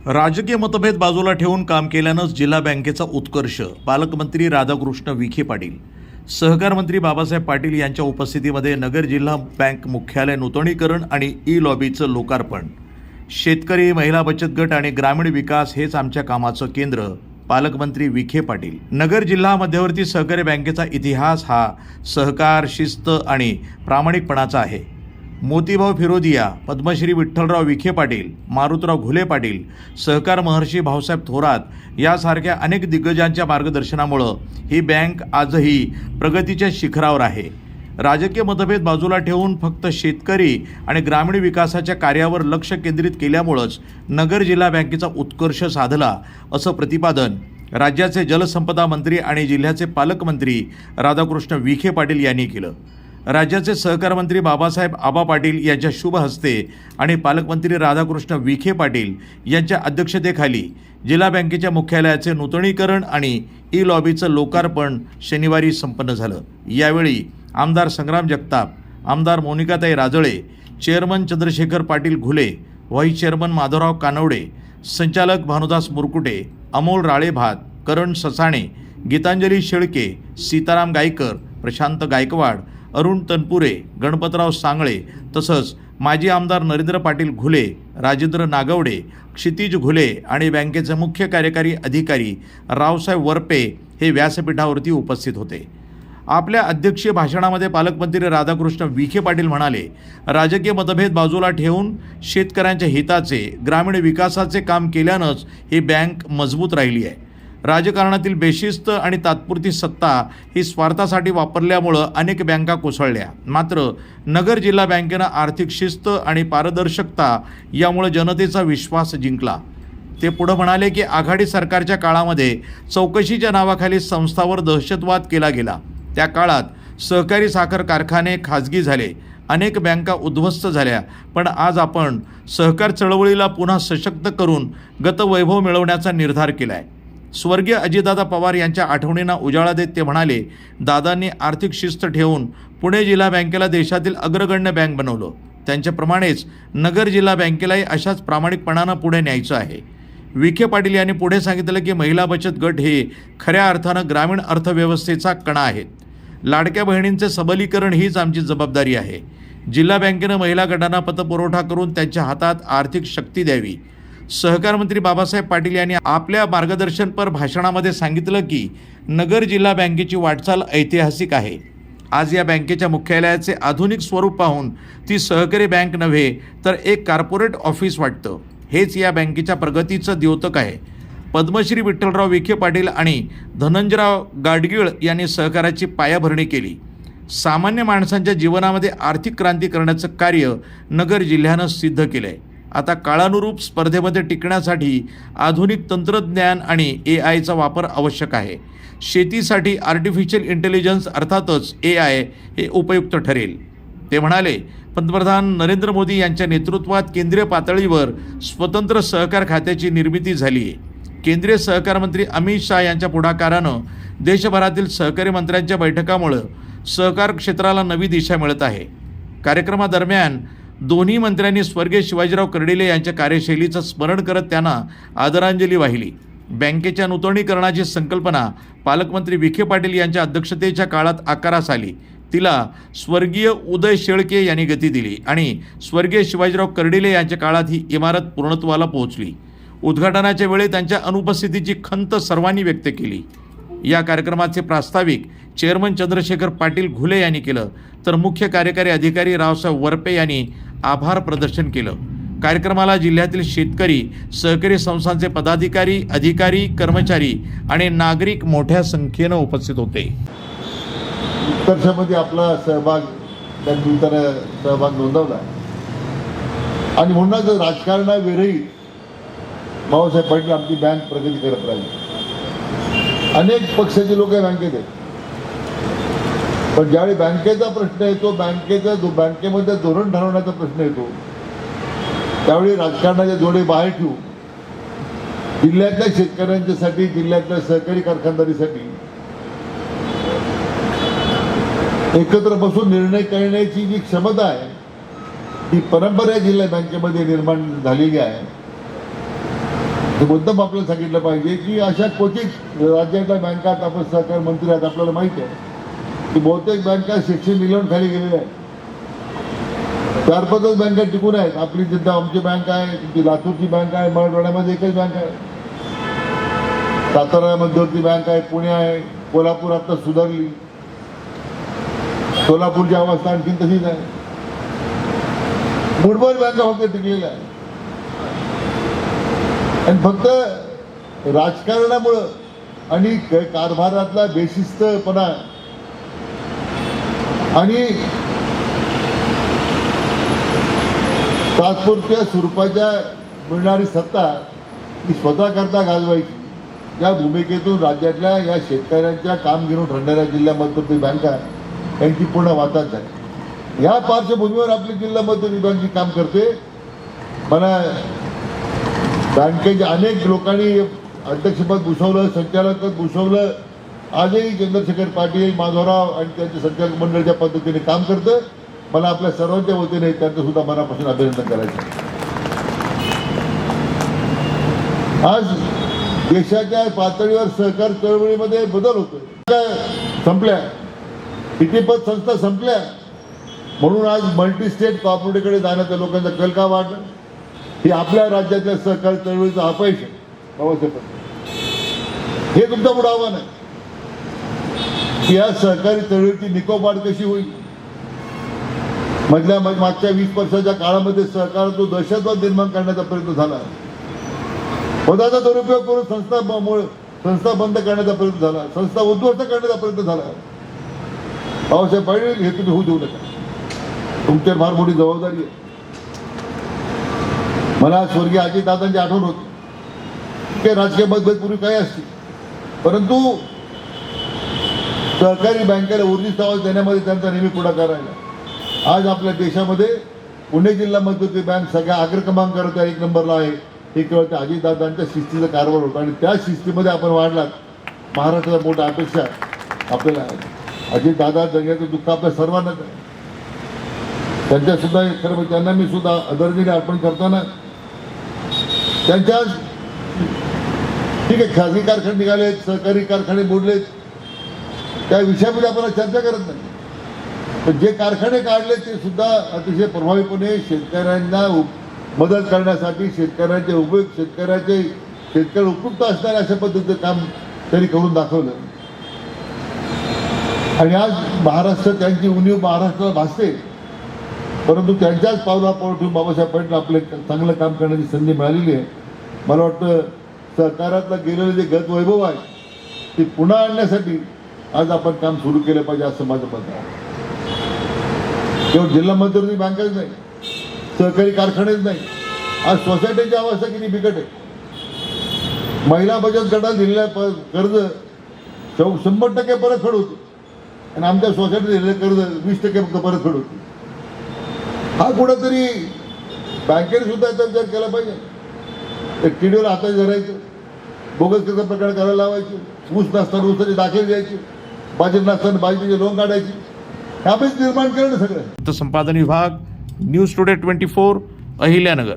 राजकीय मतभेद बाजूला ठेवून काम केल्यानंच जिल्हा बँकेचा उत्कर्ष. पालकमंत्री राधाकृष्ण विखे पाटील, सहकार मंत्री बाबासाहेब पाटील यांच्या उपस्थितीमध्ये नगर जिल्हा बँक मुख्यालय नूतनीकरण आणि ई लॉबीचं लोकार्पण. शेतकरी, महिला बचत गट आणि ग्रामीण विकास हेच आमच्या कामाचं केंद्र. पालकमंत्री विखे पाटील. नगर जिल्हा मध्यवर्ती सहकारी बँकेचा इतिहास हा सहकार, शिस्त आणि प्रामाणिकपणाचा आहे. मोतीभाऊ फिरोदिया, पद्मश्री विठ्ठलराव विखे पाटील, मारुतराव घुले पाटील, सहकार महर्षी भाऊसाहेब थोरात यासारख्या अनेक दिग्गजांच्या मार्गदर्शनामुळं ही बँक आजही प्रगतीच्या शिखरावर आहे. राजकीय मतभेद बाजूला ठेवून फक्त शेतकरी आणि ग्रामीण विकासाच्या कार्यावर लक्ष केंद्रित केल्यामुळंच नगर जिल्हा बँकेचा उत्कर्ष साधला, असं प्रतिपादन राज्याचे जलसंपदा मंत्री आणि जिल्ह्याचे पालकमंत्री राधाकृष्ण विखे पाटील यांनी केलं. राज्याचे सहकार मंत्री बाबासाहेब आबा पाटील यांच्या शुभ हस्ते आणि पालकमंत्री राधाकृष्ण विखे पाटील यांच्या अध्यक्षतेखाली जिल्हा बँकेच्या मुख्यालयाचे नूतनीकरण आणि ई लॉबीचं लोकार्पण शनिवारी संपन्न झालं. यावेळी आमदार संग्राम जगताप, आमदार मोनिकाताई Rajale, chairman Chandrashekhar Patil Ghule, vice chairman Madhavrao Kanawade, संचालक भानुदास मुरकुटे, अमोल राळेभात, करण ससाणे, गीतांजली शेळके, सीताराम गायकर, प्रशांत गायकवाड, अरुण तनपुरे, गणपतराव सांगळे तसंच माजी आमदार नरेंद्र पाटील घुले, राजेंद्र नागवडे, क्षितिज घुले आणि बँकेचे मुख्य कार्यकारी अधिकारी रावसाहेब वरपे हे व्यासपीठावरती उपस्थित होते. आपल्या अध्यक्षीय भाषणामध्ये पालकमंत्री राधाकृष्ण विखे पाटील म्हणाले, राजकीय मतभेद बाजूला ठेवून शेतकऱ्यांच्या हिताचे, ग्रामीण विकासाचे काम केल्यानंच ही बँक मजबूत राहिली आहे. राजकारणातील बेशिस्त आणि तात्पुरती सत्ता ही स्वार्थासाठी वापरल्यामुळं अनेक बँका कोसळल्या. मात्र नगर जिल्हा बँकेनं आर्थिक शिस्त आणि पारदर्शकता यामुळे जनतेचा विश्वास जिंकला. ते पुढे म्हणाले की आघाडी सरकारच्या काळामध्ये चौकशीच्या नावाखाली संस्थावर दहशतवाद केला गेला. त्या काळात सहकारी साखर कारखाने खाजगी झाले, अनेक बँका उद्ध्वस्त झाल्या. पण आज आपण सहकार चळवळीला पुन्हा सशक्त करून गतवैभव मिळवण्याचा निर्धार केला आहे. स्वर्गीय अजितदादा पवार यांच्या आठवणींना उजाळा देत ते म्हणाले, दादांनी आर्थिक शिस्त ठेवून पुणे जिल्हा बँकेला देशातील अग्रगण्य बँक बनवलं. त्यांच्याप्रमाणेच नगर जिल्हा बँकेलाही अशाच प्रामाणिकपणानं पुढे न्यायचं आहे. विखे पाटील यांनी पुढे सांगितलं की महिला बचत गट हे खऱ्या अर्थानं ग्रामीण अर्थव्यवस्थेचा कणा आहेत. लाडक्या बहिणींचे सबलीकरण हीच आमची जबाबदारी आहे. जिल्हा बँकेनं महिला गटांना पतपुरवठा करून त्यांच्या हातात आर्थिक शक्ती द्यावी. सहकार मंत्री बाबासाहेब पाटील यांनी आपल्या मार्गदर्शनपर भाषणामध्ये सांगितलं की नगर जिल्हा बँकेची वाटचाल ऐतिहासिक आहे. आज या बँकेच्या मुख्यालयाचे आधुनिक स्वरूप पाहून ती सहकारी बँक नव्हे तर एक कॉर्पोरेट ऑफिस वाटतं. हेच या बँकेच्या प्रगतीचं द्योतक आहे. पद्मश्री विठ्ठलराव विखे पाटील आणि धनंजयराव गाडगीळ यांनी सहकाराची पायाभरणी केली. सामान्य माणसांच्या जीवनामध्ये आर्थिक क्रांती करण्याचं कार्य नगर जिल्ह्यानं सिद्ध केलं आहे. आता काळानुरूप स्पर्धेमध्ये टिकण्यासाठी आधुनिक तंत्रज्ञान आणि AI चा वापर आवश्यक आहे. शेतीसाठी आर्टिफिशियल इंटेलिजन्स अर्थातच AI हे उपयुक्त ठरेल. ते म्हणाले, पंतप्रधान नरेंद्र मोदी यांच्या नेतृत्वात केंद्रीय पातळीवर स्वतंत्र सहकार खात्याची निर्मिती झाली आहे. केंद्रीय सहकार मंत्री अमित शाह यांच्या पुढाकारानं देशभरातील सहकारी मंत्र्यांच्या बैठकामुळं सहकार क्षेत्राला नवी दिशा मिळत आहे. कार्यक्रमादरम्यान दोन्ही मंत्र्यांनी स्वर्गीय शिवाजीराव कर्डिले यांच्या कार्यशैलीचं स्मरण करत त्यांना आदरांजली वाहिली. बँकेच्या नूतनीकरणाची संकल्पना पालकमंत्री विखे पाटील यांच्या अध्यक्षतेच्या काळात आकारास आली. तिला स्वर्गीय उदय शेळके यांनी गती दिली आणि स्वर्गीय शिवाजीराव कर्डिले यांच्या काळात ही इमारत पूर्णत्वाला पोहोचली. उद्घाटनाच्या वेळी त्यांच्या अनुपस्थितीची खंत सर्वांनी व्यक्त केली. या कार्यक्रमाचे प्रास्ताविक चेअरमन चंद्रशेखर पाटील घुले यांनी केलं, तर मुख्य कार्यकारी अधिकारी रावसाहेब वरपे यांनी आभार प्रदर्शन केलं. कार्यक्रमाला जिल्ह्यातील शेतकरी, सहकारी संस्थांचे पदाधिकारी, अधिकारी, कर्मचारी आणि नागरिक मोठ्या संख्येनं उपस्थित होते. उत्कर्षामध्ये आपला सहभाग सहभाग नोंदवला आणि म्हणूनच राजकारणाविरहित बाबासाहेब पाटील आमची बँक प्रगती करत राहिली. अनेक पक्षाचे लोक बँकेत आहेत, पण ज्यावेळी बँकेचा प्रश्न येतो, बँकेमध्ये धोरण ठरवण्याचा प्रश्न येतो, त्यावेळी राजकारणाचे जोडे बाहेर ठेवून जिल्ह्यातल्या शेतकऱ्यांच्यासाठी, जिल्ह्यातल्या सहकारी कारखानदारीसाठी एकत्र बसून निर्णय करण्याची जी क्षमता आहे ती परंपरा जिल्हा बँकेमध्ये निर्माण झालेली आहे. ते मुद्दाम आपल्याला सांगितलं पाहिजे की अशा क्वचित राज्यातल्या बँकात आपण सहकार मंत्री आहेत, आपल्याला माहिती आहे की बहुतेक बँका 600 मिलियन खाली गेलेल्या आहेत. 4-5 बँका टिकून आहेत. आपली जिद्द आमची बँक आहे, तुमची लातूरची बँक आहे, मराठवाड्यामध्ये एकच बँक आहे, सातारा मध्यवर्ती बँक आहे, पुणे आहे, कोल्हापूर आता सुधारली, सोलापूरची अवस्था आणखी तशीच आहे. मुठभर बँका फक्त टिकलेल्या आहे. आणि फक्त राजकारणामुळं आणि कारभारातला बेशिस्तपणा आणि तात्पुरत्या स्वरूपाच्या मिळणारी सत्ता ही स्वतः करता गाजवायची या भूमिकेतून राज्यातल्या या शेतकऱ्यांच्या कामगिरी ठरणाऱ्या जिल्हा मध्यवर्ती बँका यांची पूर्ण वाताच आहे. या पार्श्वभूमीवर आपली जिल्हा मध्यवर्ती बँक जी काम करते, मला बँकेच्या अनेक लोकांनी अध्यक्षपद भूषवलं, संचालकपद भूषवलं. आजही चंद्रशेखर पाटील, माधवराव आणि त्यांच्या संचालक मंडळाच्या पद्धतीने काम करतं. मला आपल्या सर्वांच्या वतीने त्यांचं सुद्धा मनापासून अभिनंदन करायचं. आज देशाच्या पातळीवर सहकार चळवळीमध्ये बदल होतोय. संपल्या, कितीपत संस्था संपल्या म्हणून आज मल्टी स्टेट कॉर्पोरेटकडे जाण्याचा लोकांचा कल का वाढला? ही आपल्या राज्यातल्या सहकार चळवळीचं अपयश आहे. बाबासाहेब, हे तुमचं पुढं आव्हान आहे की या सहकारी चळवळीची निकोपाट कशी होईल. मागच्या 20 वर्षाच्या काळामध्ये सहकार जो दहशतवाद निर्माण करण्याचा प्रयत्न झाला, पदाचा दुरुपयोग करून संस्था बंद करण्याचा प्रयत्न झाला, संस्था उद्ध्वस्त करण्याचा प्रयत्न झाला. बाबासाहेब पाटील, हे तुम्ही होऊ देऊ नका. तुमच्यावर फार मोठी जबाबदारी आहे. मला स्वर्गीय अजितदादांची आठवण होती की राजकीय मतभेद पूर्वी काही असतील, परंतु सहकारी बँकेला उर्जित आवाज देण्यामध्ये त्यांचा नेहमी पुढाकार राहिला. आज आपल्या देशामध्ये पुणे जिल्हा मध्यवर्ती बँक सगळ्या अग्रक्रमांकावर 1 नंबरला आहे. हे केवळ त्या अजितदादांच्या शिस्तीचा कारभार होता आणि त्या शिस्तीमध्ये आपण वाढलात. महाराष्ट्राला मोठ्या अपेक्षा आपल्याला अजितदादा जगण्याचं दुःख आपल्या सर्वांनाच आहे. त्यांच्यासुद्धा खरं त्यांना मी सुद्धा आदरांजली अर्पण करताना त्यांच्या ठीक आहे, खाजगी कारखाने निघालेत, सहकारी कारखाने बुडलेत, त्या विषयामध्ये आपण चर्चा करत नाही. पण जे कारखाने काढले ते सुद्धा अतिशय प्रभावीपणे शेतकऱ्यांना मदत करण्यासाठी, शेतकऱ्यांचे उपयोग, शेतकरी उपयुक्त असणाऱ्या अशा पद्धतीचं काम त्यांनी करून दाखवलं. आणि आज महाराष्ट्र, त्यांची उणीव महाराष्ट्राला भासते, परंतु त्यांच्याच पावला ठेवून बाबासाहेब पाटील आपले चांगलं काम करण्याची संधी मिळालेली आहे. मला वाटतं सहकारातलं गेलेलं जे गत वैभव आहे ते पुन्हा आणण्यासाठी आज आपण काम सुरू केलं पाहिजे असं माझं मत आहे. केवळ जिल्हा मध्यवर्ती बँकाच नाही, सहकारी कारखानेच नाही, आज सोसायटीची अवस्था किती बिकट आहे. महिला बचत गटाला दिलेलं कर्ज 100% परतफेड होते आणि आमच्या सोसायटीत दिलेलं कर्ज 20% फक्त परतफेड होती. हा कुठंतरी बँकेने सुद्धा याचा विचार केला पाहिजे. किडीवर हातात धरायचं, बोगस त्याचा प्रकार करायला लावायचे, ऊस नसताना ऊसाचे दाखले द्यायचे, बाजरी नसताना बाजरीचे लोन काढायची, ह्यापेक्षा निर्माण करणं सगळं. संपादन विभाग, न्यूज टुडे 24, अहिल्यानगर.